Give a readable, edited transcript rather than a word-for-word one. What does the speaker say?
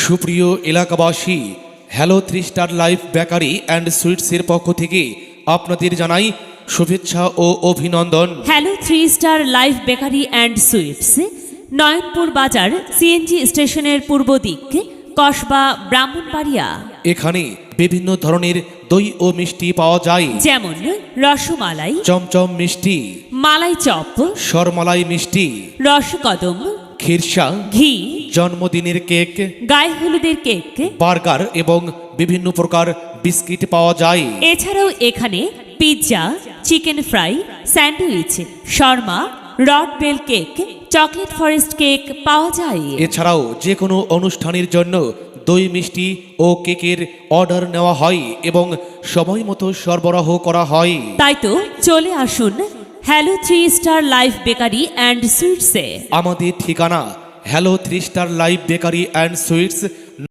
সুপ্রিয় এলাকাবাসী, hello 3 star life bakery and সুইটসের পক্ষ থেকে আপনাদের জানাই শুভেচ্ছা ও অভিনন্দন। Hello 3 star life bakery and sweets, Nayanpur Bazar, CNG স্টেশনের পূর্ব দিক, কসবা, ব্রাহ্মণবাড়িয়া। এখানে বিভিন্ন ধরনের দই ও মিষ্টি পাওয়া যায়, যেমন রসমালাই, চমচম মিষ্টি, মালাই চপ, সরমালাই মিষ্টি, রসকদম, খিরসা, ঘি, জন্মদিনের কেক, গায়ে হলুদের কেক। বার্গার এবং বিভিন্ন প্রকার বিস্কিট পাওয়া যায়। এছাড়াও এখানে pizza, chicken fry, sandwich, shawarma, red বেল কেক, চকলেট ফরেস্ট কেক পাওয়া যায়। এছাড়াও যে কোনো অনুষ্ঠানের জন্য দই মিষ্টি ও কেকের অর্ডার নেওয়া হয় এবং সময় মতো সরবরাহ করা হয়। তাই তো চলে আসুন hello 3 star life bakery and সুইটসে। আমাদের ঠিকানা hello 3 star life bakery and sweets,